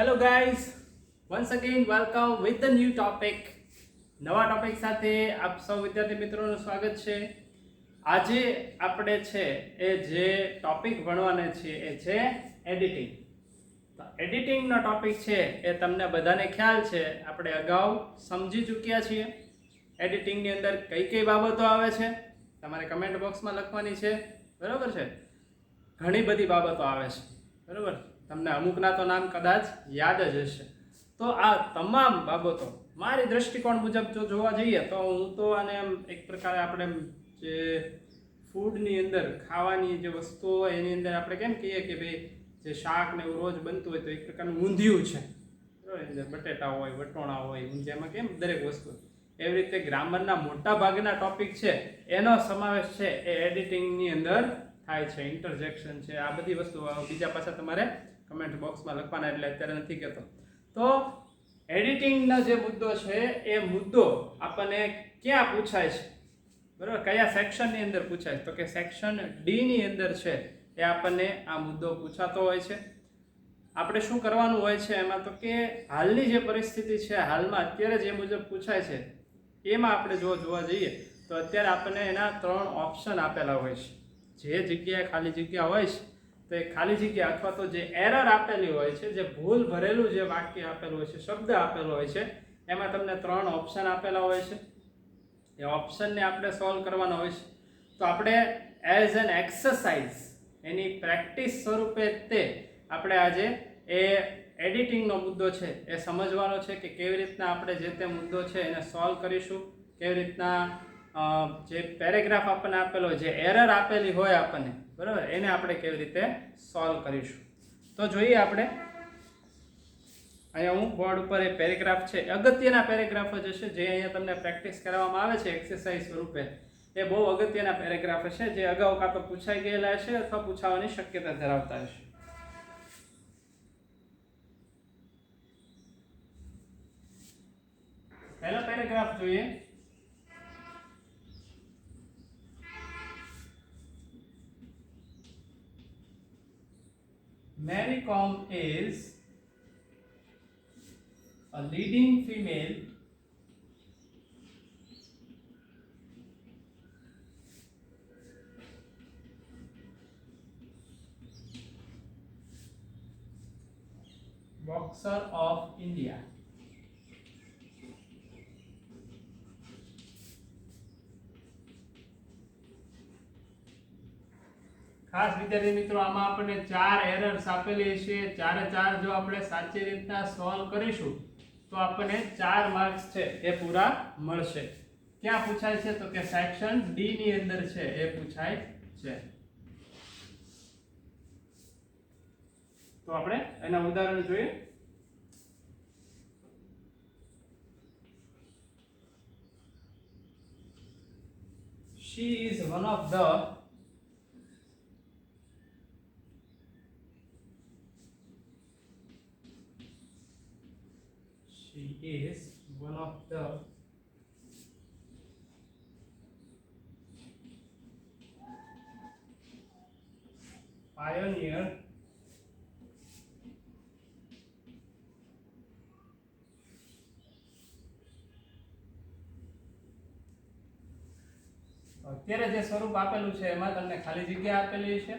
Hello guys, once again welcome with the new topic. નવા topic સાથે આપ સૌ વિદ્યાર્થી મિત્રોનું સ્વાગત છે. આજે આપણે છે એ જે ટોપિક ભણવાના છીએ એ છે એડિટિંગ. તો એડિટિંગનો ટોપિક છે એ તમને બધાને ખ્યાલ છે, આપણે અગાઉ સમજી ચૂક્યા છીએ. એડિટિંગની અંદર કઈ કઈ બાબતો આવે છે તમારે કમેન્ટ બોક્સમાં લખવાની છે, બરાબર છે. ઘણી બધી બાબતો આવે છે, બરાબર. તમને અમુકના તો નામ કદાચ યાદ જ હશે. તો આ તમામ બાબતો મારી દ્રષ્ટિકોણ મુજબ જો જોવા જઈએ તો હું તો આને એક પ્રકારે આપણે જે ફૂડની અંદર ખાવાની જે વસ્તુઓ હોય એની અંદર આપણે કેમ કહીએ કે ભાઈ જે શાક ને એવું રોજ બનતું હોય તો એક પ્રકારનું ઊંધિયું છે, બરાબર. બટેટા હોય, વટોણા હોય, ઊંધિયામાં કેમ દરેક વસ્તુ, એવી રીતે ગ્રામરના મોટા ભાગના ટોપિક છે એનો સમાવેશ છે એ એડિટિંગની અંદર થાય છે. ઇન્ટરજેક્શન છે, આ બધી વસ્તુ બીજા પાછા તમારે કમેન્ટ બોક્સમાં લખવાના, એટલે અત્યારે નથી કહેતો. તો એડિટિંગનો જે મુદ્દો છે એ મુદ્દો આપણને ક્યાં પૂછાય છે, બરાબર, કયા સેક્શનની અંદર પૂછાય છે? તો કે સેક્શન ડી ની અંદર છે એ આપણને આ મુદ્દો પૂછાતો હોય છે. આપણે શું કરવાનું હોય છે એમાં? તો કે હાલની જે પરિસ્થિતિ છે, હાલમાં અત્યારે જે મુજબ પૂછાય છે એમાં આપણે જો જોવા જઈએ તો અત્યારે આપણને એના 3 ઓપ્શન આપેલા હોય છે. જે જગ્યાએ ખાલી જગ્યા હોય છે તો એ ખાલી જગ્યા અથવા તો જે એરર આપેલી હોય છે, જે ભૂલ ભરેલું જે વાક્ય આપેલું હોય છે, શબ્દ આપેલો હોય છે, એમાં તમને 3 ઓપ્શન આપેલા હોય છે. એ ઓપ્શનને આપણે સોલ્વ કરવાનો હોય છે. તો આપણે as an exercise any practice સ્વરૂપે તે આપણે આજે એ એડિટિંગનો મુદ્દો છે એ સમજવાનો છે કે કેવી રીતના આપણે જે તે મુદ્દો છે એને સોલ્વ કરીશું, કેવી રીતના જે પેરેગ્રાફ આપણને આપેલો હોય, જે એરર આપેલી હોય આપણને, બરાબર, એને આપણે કેવી રીતે સોલ્વ કરીશું. તો જોઈએ આપણે અહીંયા હું બોર્ડ ઉપર એ પેરેગ્રાફ છે, અગત્યના પેરેગ્રાફ જ હશે જે અહીંયા તમને પ્રેક્ટિસ કરવામાં આવે છે એક્સરસાઇઝ સ્વરૂપે. એ બહુ અગત્યના પેરેગ્રાફ હશે જે અગાઉ કાં તો પૂછાઈ ગયેલા હશે અથવા પૂછાવાની શક્યતા ધરાવતા હશે. પહેલો પેરેગ્રાફ જોઈએ. Mary Kom is a leading female boxer of India. ખાસ વિદ્યાર્થી મિત્રો, આમાં આપણને 4 એરર્સ આપેલી છે. ચારે ચાર જો આપણે સાચી રીતના સોલ્વ કરીશું તો આપણને 4 માર્ક્સ છે એ પૂરા મળશે. ક્યાં પૂછાય છે? તો કે સેક્શન ડી ની અંદર છે એ પૂછાય છે. તો આપણે એના ઉદાહરણ જોઈએ. She is one of the pioneer અત્યારે જે સ્વરૂપ આપેલું છે એમાં તમને ખાલી જગ્યા આપેલી છે.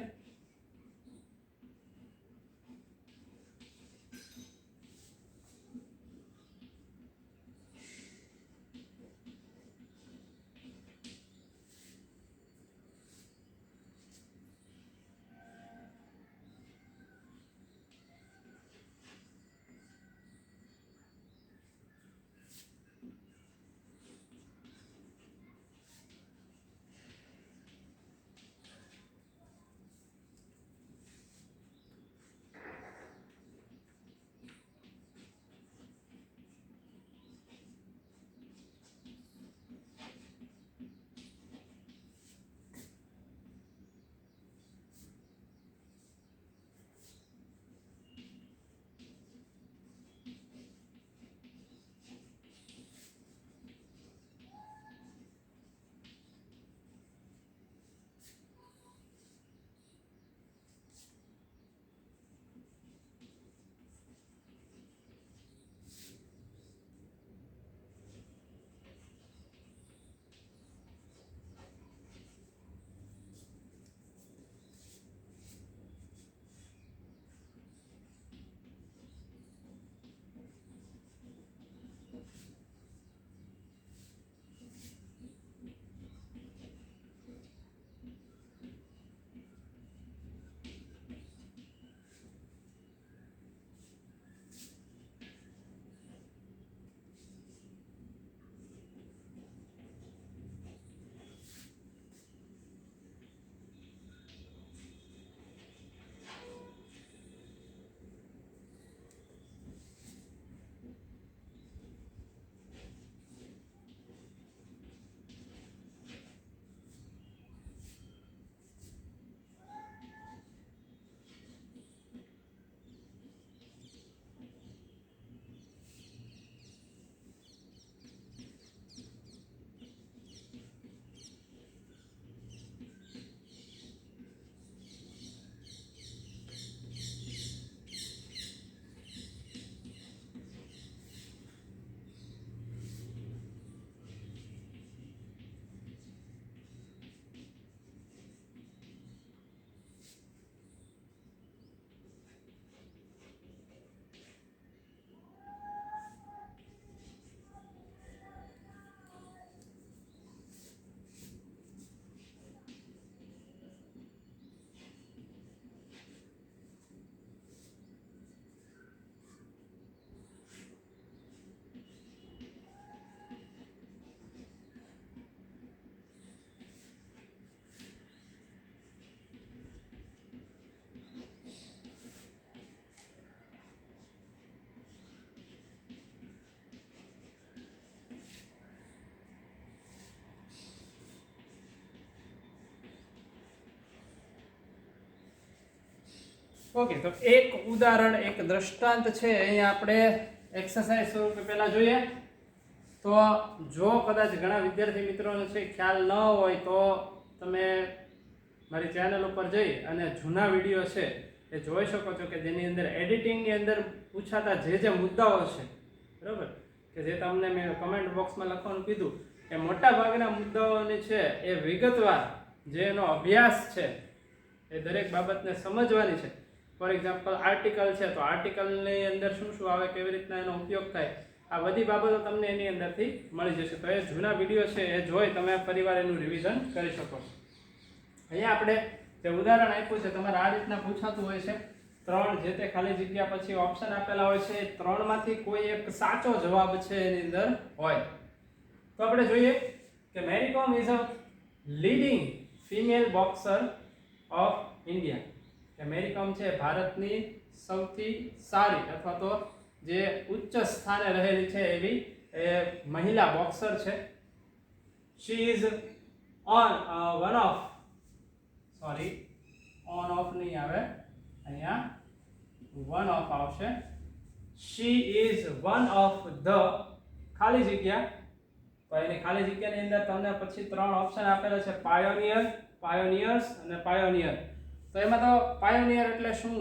ઓકે, તો એક ઉદાહરણ, એક દ્રષ્ટાંત છે અહીંયા આપણે એક્સરસાઇઝ સ્વરૂપે પહેલા જોઈએ. તો જો કદાચ ઘણા વિદ્યાર્થી મિત્રોને છે ખ્યાલ ન હોય તો તમે મારી ચેનલ ઉપર જઈ અને જૂના વિડીયો છે એ જોઈ શકો છો કે જેની અંદર એડિટિંગની અંદર પૂછાતા જે મુદ્દાઓ છે, બરાબર, કે જે તમને મેં કમેન્ટ બોક્સમાં લખવાનું કીધું, એ મોટા ભાગના મુદ્દાઓની છે એ વિગતવાર જે એનો અભ્યાસ છે એ દરેક બાબતને સમજવાની છે. ફોર એક્ઝામ્પલ આર્ટિકલ છે તો આર્ટિકલની અંદર શું શું આવે, કેવી રીતના એનો ઉપયોગ થાય, આ બધી બાબતો તમને એની અંદરથી મળી જશે. તો એ જૂના વિડીયો છે એ જોઈ તમે પરિવાર એનું રિવિઝન કરી શકો છો. અહીંયા આપણે જે ઉદાહરણ આપ્યું છે તમારે આ રીતના પૂછાતું હોય છે. 3 જે તે ખાલી જગ્યા પછી ઓપ્શન આપેલા હોય છે, 3 માંથી કોઈ એક સાચો જવાબ છે એની અંદર હોય. તો આપણે જોઈએ કે મેરી કોમ is a leading female boxer of India. કે મેરી કોમ છે ભારતની સૌથી સારી અથવા તો જે ઉચ્ચ સ્થાને રહેલી છે એવી મહિલા બોક્સર છે. શી ઇઝ વન ઓફ નહીં આવે, અહીંયા વન ઓફ આવશે. She is one of the ખાલી જગ્યા. તો એની ખાલી જગ્યાની અંદર તમને પછી 3 ઓપ્શન આપેલા છે, પાયોનિયર, પાયોનિયર્સ અને પાયોનિયર. તો એમાં તો પાયોનિયર એટલે શું,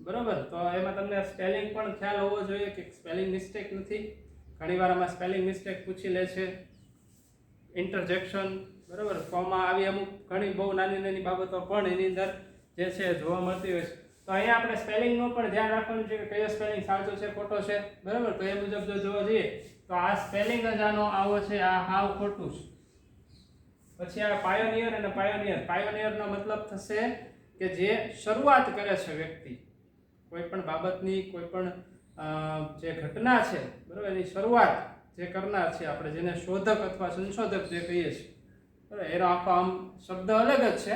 બરોબર, તો એમાં તમને સ્પેલિંગ પણ ખ્યાલ હોવો જોઈએ કે સ્પેલિંગ મિસ્ટેક નથી. ઘણીવાર આમાં સ્પેલિંગ મિસ્ટેક પૂછી લે છે, ઇન્ટરજેક્શન, બરોબર, કોમા, આવી અમુક ઘણી બહુ નાની બાબતો પણ એની અંદર જે છે જોવા મળતી હોય છે. તો અહીંયા આપણે સ્પેલિંગનું પણ ધ્યાન રાખવાનું છે કે કયો સ્પેલિંગ સાચો છે ખોટો છે, બરાબર. તો એ મુજબ જો જોવા જઈએ તો આ સ્પેલિંગ જ આનો આવો છે, આ હાવ ખોટું છે. પછી આ પાયોનિયર અને પાયોનિયર. પાયોનિયરનો મતલબ થશે કે જે શરૂઆત કરે છે વ્યક્તિ કોઈ પણ બાબતની, કોઈ પણ જે ઘટના છે, બરાબર, એની શરૂઆત જે કરનાર છે આપણે જેને શોધક અથવા સંશોધક જે કહીએ છીએ, બરાબર, એનો આખો આમ શબ્દ અલગ જ છે,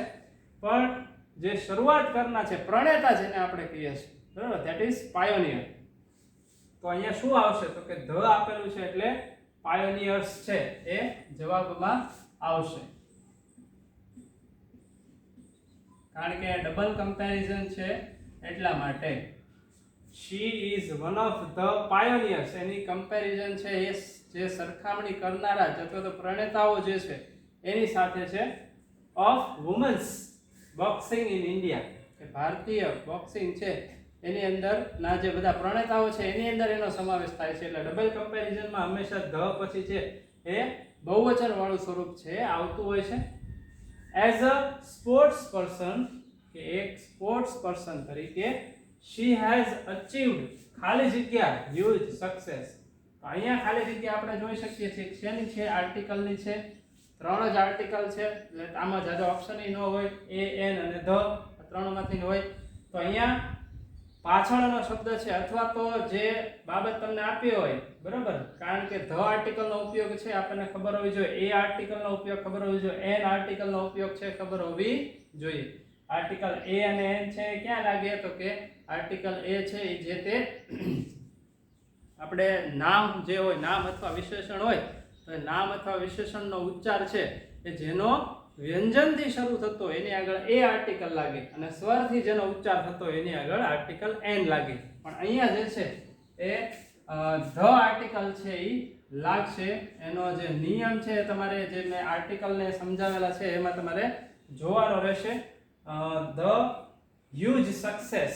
પણ જે શરૂઆત કરનાર છે, પ્રણેતા જેને આપણે કહીએ છીએ, બરાબર, ધેટ ઇઝ પાયોનિયર. તો અહીંયા શું આવશે તો કે ધ આપેલું છે એટલે પાયોનિયર્સ છે એ જવાબમાં આવશે. કારણ કે ડબલ કમ્પેરિઝન છે એટલા માટે. She is one of the pioneers, એની કમ્પેરિઝન છે એ જે સરખામણી કરનારા અથવા તો પ્રણેતાઓ જે છે એની સાથે છે of women's boxing in India. કે ભારતીય બોક્સિંગ છે એની અંદર ના જે બધા પ્રણેતાઓ છે એની અંદર એનો સમાવેશ થાય છે. એટલે ડબલ કમ્પેરિઝનમાં હંમેશા ધ પછી છે એ બહુવચન વાળું સ્વરૂપ છે આવતું હોય છે. એઝ અ સ્પોર્ટ્સ પર્સન, કે એક સ્પોર્ટ્સ પર્સન તરીકે, she has achieved ખાલી જગ્યા huge success. તો અહીંયા ખાલી જગ્યા આપણે જોઈ શકીએ છીએ શેની છે, આર્ટિકલની છે. 3 જ આર્ટિકલ છે એટલે આમાં જ્યાદા ઓપ્શન ન હોય, એ, એન અને ધ 3 માંથી હોય. તો અહીંયા પાછળનો શબ્દ છે અથવા તો જે બાબત તમને આપી હોય, બરાબર, કારણ કે ધ આર્ટિકલનો ઉપયોગ છે આપણને ખબર હોવી જોઈએ, એ આર્ટિકલનો ઉપયોગ ખબર હોવી જોઈએ, એન આર્ટિકલનો ઉપયોગ છે ખબર હોવી જોઈએ. આર્ટિકલ એ અને એન છે ક્યાં લાગે તો કે આર્ટિકલ એ છે એ જે તે આપણે નામ જે હોય, નામ અથવા વિશેષણ હોય તો નામ અથવા વિશેષણનો ઉચ્ચાર છે એ જેનો વ્યંજનથી શરૂ થતો એની આગળ એ આર્ટિકલ લાગે અને સ્વરથી જેનો ઉચ્ચાર થતો એની આગળ આર્ટિકલ એન લાગે. પણ અહીંયા જે છે એ ધ આર્ટિકલ છે એ લાગશે. એનો જે નિયમ છે તમારે જે મેં આર્ટિકલને સમજાવેલા છે એમાં તમારે જોવાનો રહેશે. The huge success,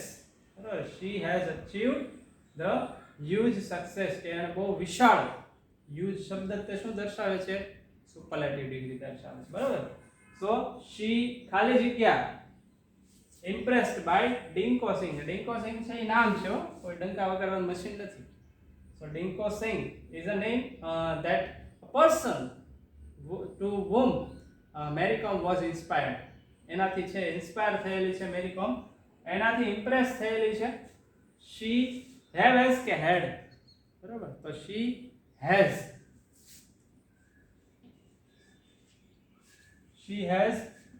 બરાબર, she has achieved the huge success, કે એને બહુ વિશાળ, huge શબ્દ તે શું દર્શાવે છે, સુપરલેટિવ ડિગ્રી દર્શાવે છે, બરાબર. So she ખાલી જગ્યા impressed by Dinko Singh. Dinko Singh છે એ નામ છે, કોઈ ડંકા વગાડવાનું મશીન નથી. So Dinko Singh is a name that a person to whom Mary Kom was inspired. એનાથી છે ઇન્સ્પાયર થયેલી છે મેરી કોમ, એનાથી ઇમ્પ્રેસ થયેલી છે. શી હેવ એઝ કે હેડ, બરાબર, તો she has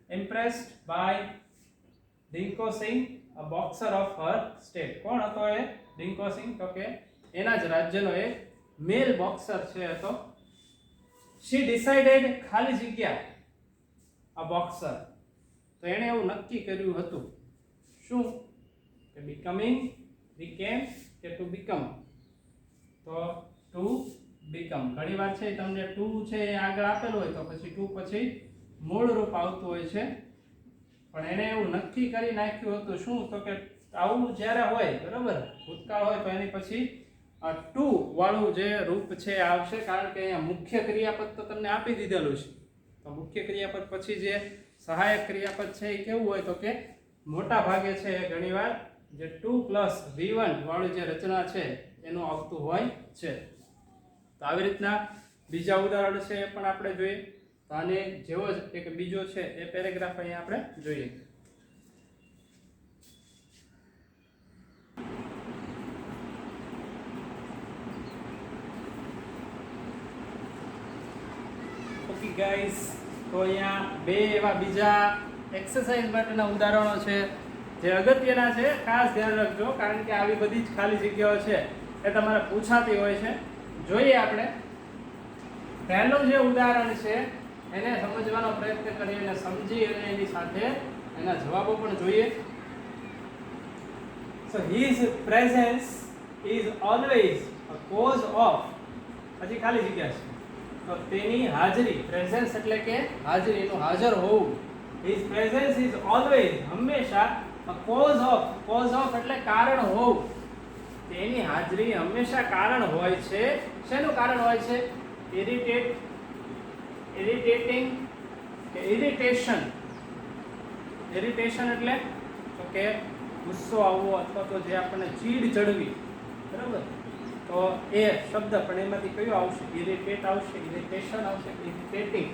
impressed by Dingko Singh, a boxer of her state. કોણ હતો એ ડિંકો સિંહ તો કે એના જ રાજ્યનો એક મેલ બોક્સર છે હતો. શી ડિસાઇડેડ ખાલી જગ્યા અ બોક્સર, તો એણે એવું નક્કી કર્યું હતું શું કે becoming, became કે to become. તો to become ઘણી વાર છે તમને to છે એ આગળ આપેલું હોય તો પછી to પછી મૂળ રૂપ આવતું હોય છે, પણ એને એવું નક્કી કરી નાખ્યું હતું શું તો કે આવું જ્યારે હોય બરાબર ભૂતકાળ હોય તો એની પછી ટુ વાળું જે રૂપ છે આવશે, કારણ કે અહીંયા મુખ્ય ક્રિયાપદ તો તમને આપી દીધેલું છે. તો મુખ્ય ક્રિયાપદ પછી જે સહાયક ક્રિયાપદ છે એ કેવું હોય તો કે મોટા ભાગે છે ઘણીવાર જે 2 + v1 વાળું જે રચના છે એનું આવતું હોય છે. તો આવી રીતના બીજા ઉદાહરણ છે એ પણ આપણે જોઈએ. તો આને જેવો જ એક બીજો છે એ પેરેગ્રાફ અહીંયા આપણે જોઈએ. ઓકે ગાઈસ, તો અહીંયા બે એવા બીજા એક્સરસાઇઝ માટેના ઉદાહરણો છે જે અગત્યના છે, ખાસ ધ્યાન રાખજો, કારણ કે આવી બધી જ ખાલી જગ્યાઓ છે એ તમારે પૂછાતી હોય છે. જોઈએ આપણે પહેલું જે ઉદાહરણ છે એને સમજવાનો પ્રયત્ન કરીએ અને સમજી અને એની સાથે એના જવાબો પણ જોઈએ. So his presence is always a cause of, પછી ખાલી જગ્યા છે તો તેની હાજરી, પ્રેઝન્સ એટલે કે હાજરી, એનું હાજર હોવું. his presence is always હંમેશા a cause of એટલે કારણ હોવું. તેની હાજરી હંમેશા કારણ હોય છે. શેનું કારણ હોય છે? ઇરિટેટિંગ કે ઇરિટેશન. ઇરિટેશન એટલે તો કે ગુસ્સો આવવો અથવા તો જે આપણને ચીડ ચડવી, બરાબર? તો એ શબ્દ પણ એમાંથી કયો આવશે? ઇરિટેટ આવશે, ઇરિટેશન આવશે, irritating.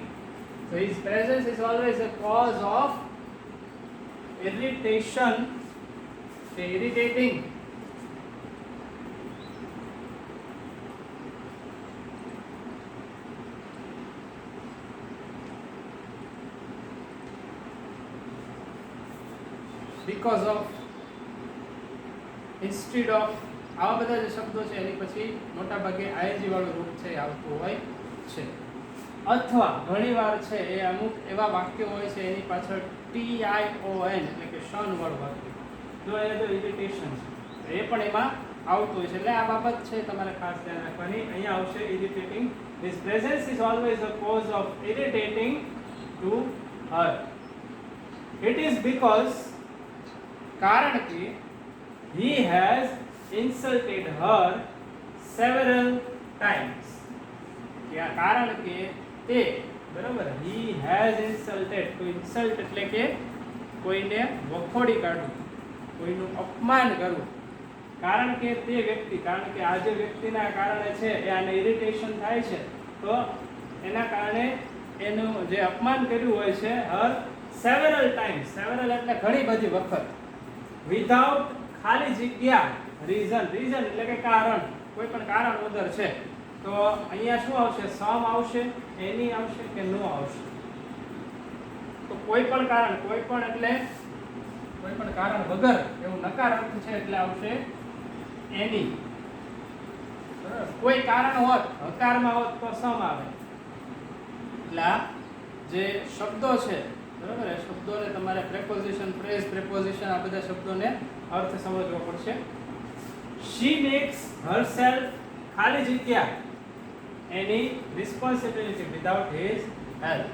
So his presence is always a cause of irritation, irritating. Because of, instead of, આવા બધા જે શબ્દો છે એની પછી મોટા ભાગે આઈએનજી વાળું રૂપ છે આવતું હોય છે. અથવા ઘણીવાર છે એ અમુક એવા વાક્યો હોય છે એની પાછળ TION એટલે કે શન વાળું વાક્ય, જો એને તો ઇરિટેશન છે એ પણ એમાં આવતું હોય છે. એટલે આ બાબત છે તમારે ખાસ ધ્યાન રાખવાની. અહીંયા આવશે irritating. His presence is always a cause of irritating to her. It is because, કારણ કે he has insulted her several times. કારણ કે તે, બરાબર, he has insulted, તો insult એટલે કે કોઈને વખોડી કાઢવું, કોઈનું અપમાન કરવું. કારણ કે તે વ્યક્તિ, કારણ કે આ જે વ્યક્તિના કારણે છે એ આને ઇરિટેશન થાય છે, તો એના કારણે એનું જે અપમાન કર્યું હોય છે her several times. several એટલે ઘણી બધી વખત. without ખાલી જગ્યા reason એટલે કે કારણ, કોઈ પણ કારણ વગર છે. તો અહીંયા શું આવશે? સમ આવશે, એની આવશે કે નો આવશે? તો કોઈ પણ કારણ, કોઈ પણ એટલે કોઈ પણ કારણ વગર એવું નકાર અર્થ છે એટલે આવશે એની. કોઈ કારણ હોત, હકારમાં હોત તો સમ આવે. એટલે આ જે શબ્દો છે, બરાબર, એ શબ્દોને તમારે પ્રેપોઝિશન, ફ્રેઝ, પ્રેપોઝિશન આ બધા શબ્દોને અર્થ સમજવો પડશે. she makes herself ખાલી જગ્યા એની રિસ્પોન્સિબિલિટી વિધાઉટ હિઝ હેલ્પ.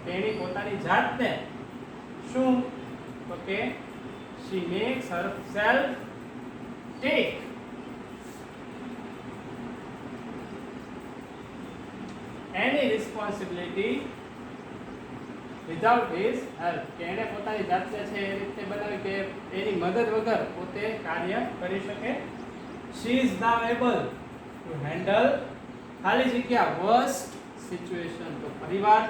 તેની પોતાની જાતને શું તો કે she makes herself take any responsibility without his help. કે એને પોતાની જાતને છે એ રીતે બનાવી કે એની મદદ વગર પોતે કાર્ય કરી શકે. she is now able to handle ખાલી જગ્યા worst situation. તો ફરીવાર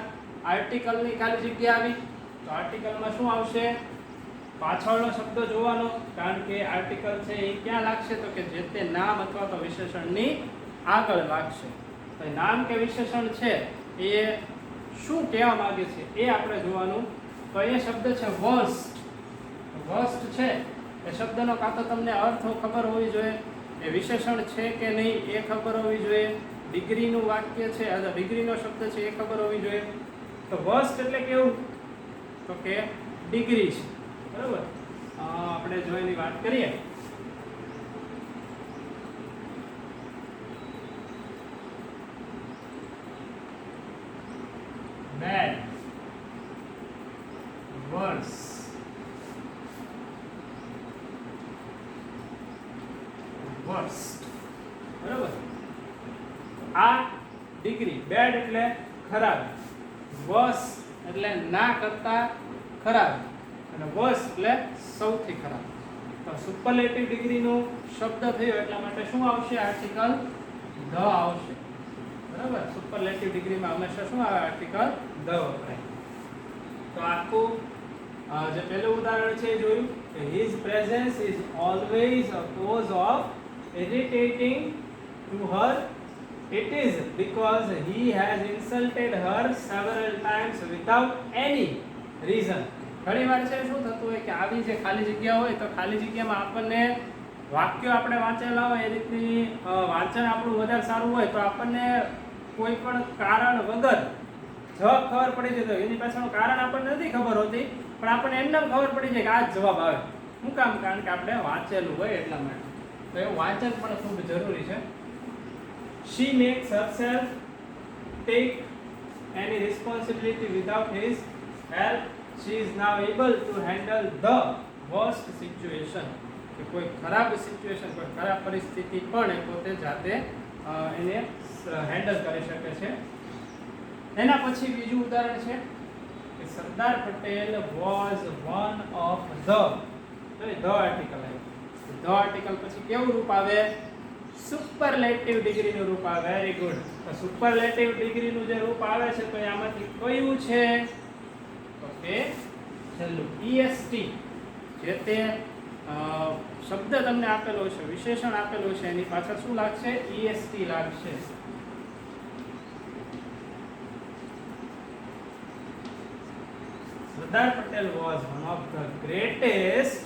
આર્ટિકલની ખાલી જગ્યા આવી, તો આર્ટિકલમાં શું આવશે? પાછળનો શબ્દ જોવાનો, કારણ કે આર્ટિકલ છે એ ક્યાં લાગશે તો કે જે તે નામ અથવા તો વિશેષણની આગળ લાગશે. તો નામ કે વિશેષણ છે એ શું કહેવા માંગે છે એ આપણે જોવાનું. તો એ શબ્દ છે વર્સ્ટ. વર્સ્ટ છે એ શબ્દનો કાં તો તમને અર્થ ખબર હોવી જોઈએ, એ વિશેષણ છે કે નહીં એ ખબર હોવી જોઈએ, ડિગ્રીનું વાક્ય છે, ડિગ્રીનો શબ્દ છે એ ખબર હોવી જોઈએ. તો વર્સ્ટ એટલે કેવું તો કે ડિગ્રી છે, બરાબર. આપણે જો એની વાત કરીએ બેડ વર્સ વર્સ્ટ, બરાબર. આ ડિગ્રી બેડ એટલે ખરાબ, વર્સ એટલે ના કરતા ખરાબ અને વર્સ એટલે સૌથી ખરાબ. તો સુપરલેટિવ ડિગ્રીનો શબ્દ થયો એટલા માટે શું આવશે? આર્ટિકલ ધ આવશે, બરાબર. સુપરલેટિવ ડિગ્રીમાં હંમેશા શું આવે? આર્ટિકલ ધ વપરાય. તો આખું જે પહેલું ઉદાહરણ છે એ જોયું કે his presence is always a cause of irritating to her. It is because he has insulted her several times without any reason. ઘણી વાર છે શું થતું હોય કે આવી જે ખાલી જગ્યા હોય તો ખાલી જગ્યામાં આપણને વાક્યો આપણે વાંચેલા હોય એ રીતની વાંચન આપણું વધારે સારું હોય તો આપણને કોઈ પણ કારણ વગર ખબર પડી જતો એની પાછળનું કારણ આપણને નથી ખબર હોતી પણ આપણને એમને ખબર પડી જાય કે આ જ જવાબ આવે. શું કામ? કારણ કે આપણે વાંચેલું હોય એટલા માટે. તો એવું વાંચન પણ ખૂબ જરૂરી છે. She makes herself take any responsibility without his help. She is now able to handle the worst situation. કે કોઈ ખરાબ સિચ્યુએશન, કોઈ ખરાબ પરિસ્થિતિ પણ એ પોતે જાતે એને હેન્ડલ કરી શકે છે. એના પછી બીજું ઉદાહરણ છે કે Sardar Patel was one of the article આવ્યું. ધ આર્ટિકલ પછી કેવું રૂપ આવે? સુપરલેટિવ ડિગ્રીનું રૂપ આવે. Very good. તો સુપરલેટિવ ડિગ્રીનું જે રૂપ આવે છે તો આમાંથી કયું છે? ઓકે, છેલ્લું EST. જે તે શબ્દ તમને આપેલો છે, વિશેષણ આપેલું છે, એની પાછળ શું લાગશે? EST લાગશે. Sardar Patel was one of the greatest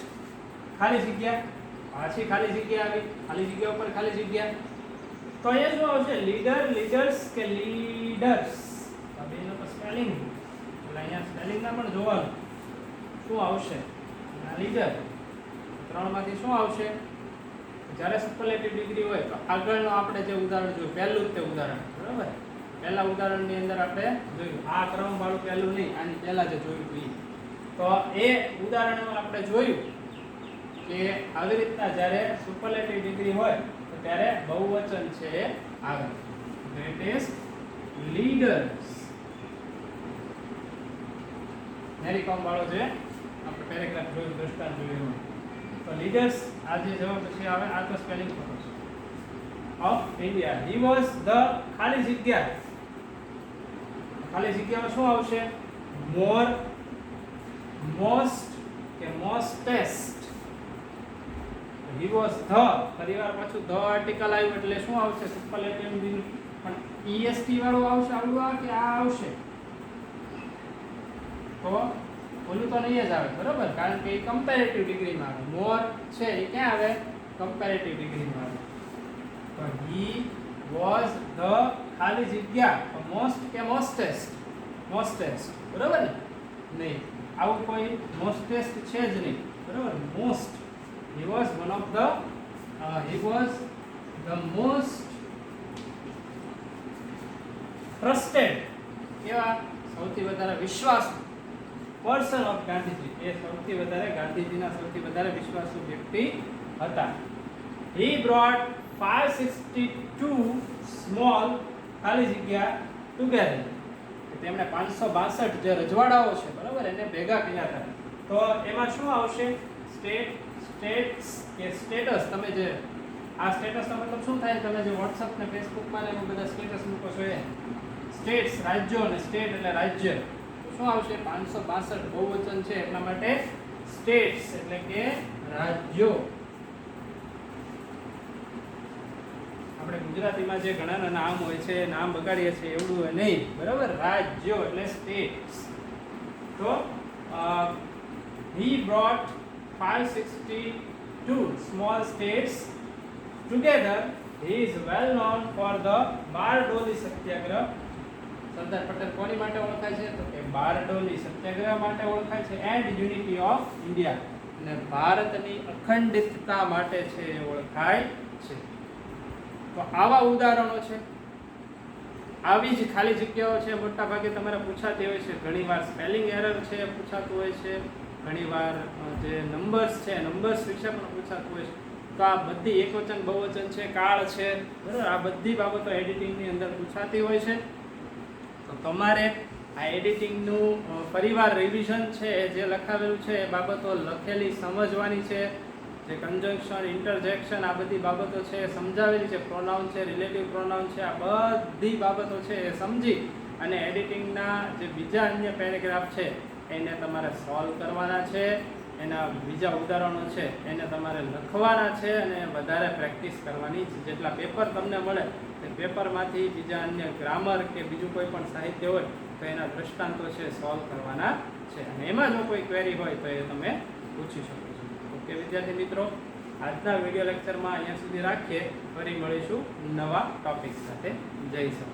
ખાલી જગ્યા, પાછી ખાલી જગ્યા આવી, ખાલી જગ્યા ઉપર ખાલી જગ્યા. તો અહીંયા શું આવશે? લીડર, લીડર્સ કે લીડર્સ? આ બેનો તો સ્પેલિંગ એટલે અહીંયા સ્પેલિંગના પણ જોવાનું શું આવશે. લીડર ત્રણમાંથી શું આવશે? જ્યારે સુપરલેટિવ ડિગ્રી હોય તો આગળનો આપણે જે ઉદાહરણ જોયું પહેલું જ તે ઉદાહરણ, બરાબર. પહેલા ઉદાહરણની અંદર આપણે જોયું આ ક્રમવાળું પહેલું નહીં, આની પહેલા જે જોયું હતું તો એ ઉદાહરણમાં આપણે જોયું કે આવી રીતના જ્યારે સુપરલેટિવ ડિગ્રી હોય તો ત્યારે બહુવચન છે એ આવે. Greatest leaders. મેરી કોમ વાળો જે આપણે પેરેગ્રાફ જોયું, દ્રષ્ટાંત જોયું. તો લીડર્સ આ જે જવાબ પછી આવે આ તો સ્પેલિંગ ખોટો છે. Of India. He was the ખાલી જગ્યા. ખાલી જગ્યામાં શું આવશે? મોર, મોસ્ટ કે મોસ્ટેસ્ટ. હી વોઝ ધ, ફરીવાર પાછું ધ આર્ટિકલ આવ્યું એટલે શું આવશે? Superlative degree. પણ EST વાળું આવશે, આવડું આ કે આ આવશે? તો ઓલું તો નહીં જ આવે, બરાબર. કારણ કે એ કમ્પેરેટિવ ડિગ્રીમાં આવે. મોર છે એ ક્યાં આવે? કમ્પેરેટિવ ડિગ્રીમાં આવે. તો હી વોઝ ધ ખાલી જગ્યા મોસ્ટ કે મોસ્ટેસ્ટ? મોસ્ટેસ્ટ, બરાબર ને? નહીં, આવું કોઈ મોસ્ટેસ્ટ છે જ નહીં, બરાબર. Most. He was one of the he was the most trusted. કેવા? સૌથી વધારે વિશ્વાસુ પર્સન ઓફ ગાંધીજી. એ સૌથી વધારે ગાંધીજીના સૌથી વધારે વિશ્વાસુ વ્યક્તિ હતા. હી બ્રોટ 562 સ્મોલ ખાલી જગ્યા ટુગેધર. તેમણે 562 જે રજવાડાઓ છે, બરાબર, એને ભેગા કર્યા હતા. તો એમાં શું આવશે? સ્ટેટ્સ કે સ્ટેટસ. તમે જે આ સ્ટેટસનો મતલબ શું થાય? તમે જે WhatsApp ને Facebook માં ને બધા સ્ટેટસ મૂકો છો એ સ્ટેટ્સ, રાજ્યો, અને સ્ટેટ એટલે રાજ્ય. શું આવશે? 562 બહુવચન છે એટલા માટે સ્ટેટ્સ એટલે કે રાજ્યો. આપણે ગુજરાતીમાં જે ઘણા નામ હોય છે નામ બગાડીએ છીએ એવડું હોય નહીં, બરાબર. રાજ્યો એટલે સ્ટેટ્સ. તો he brought 562 small states together. He is well known for the Bardoli સત્યાગ્રહ. સરદાર પટેલ કોની માટે ઓળખાય છે? તો કે બારડોલી સત્યાગ્રહ માટે ઓળખાય છે. And unity of India. અને ભારતની અખંડિતતા માટે છે એ ઓળખાય છે. તો આવા ઉદાહરણો છે. આવી જ ખાલી જગ્યાઓ છે મોટા ભાગે તમારે પૂછાતી હોય છે. ઘણીવાર સ્પેલિંગ એરર છે પૂછાતું હોય છે, ઘણીવાર જે નંબર્સ છે નંબર્સ વિશે પણ પૂછાતું હોય છે. તો આ બધી એકવચન બહુવચન છે, કાળ છે, બરાબર, આ બધી બાબતો એડિટિંગની અંદર પૂછાતી હોય છે. તો તમારે આ એડિટિંગનું ફરીવાર રિવિઝન છે જે લખાવેલું છે એ બાબતો લખેલી સમજવાની છે. જે કન્જંક્શન, ઇન્ટરજેક્શન, આ બધી બાબતો છે એ સમજાવેલી છે. પ્રોનાઉન છે, રિલેટિવ પ્રોનાઉન છે, આ બધી બાબતો છે એ સમજી અને એડિટિંગના જે બીજા અન્ય પેરેગ્રાફ છે એને તમારે સોલ્વ કરવાના છે. એના બીજા ઉદાહરણો છે એને તમારે લખવાના છે અને વધારે પ્રેક્ટિસ કરવાની છે. જેટલા પેપર તમને મળે તે પેપરમાંથી બીજા અન્ય ગ્રામર કે બીજું કોઈ પણ સાહિત્ય હોય તો એના દ્રષ્ટાંતો છે સોલ્વ કરવાના છે. અને એમાં જો કોઈ ક્વેરી હોય તો એ તમે પૂછી શકો છો. ઓકે વિદ્યાર્થી મિત્રો, આજના વિડીયો લેક્ચરમાં અહીંયા સુધી રાખીએ. ફરી મળીશું નવા ટોપિક સાથે. જય સર.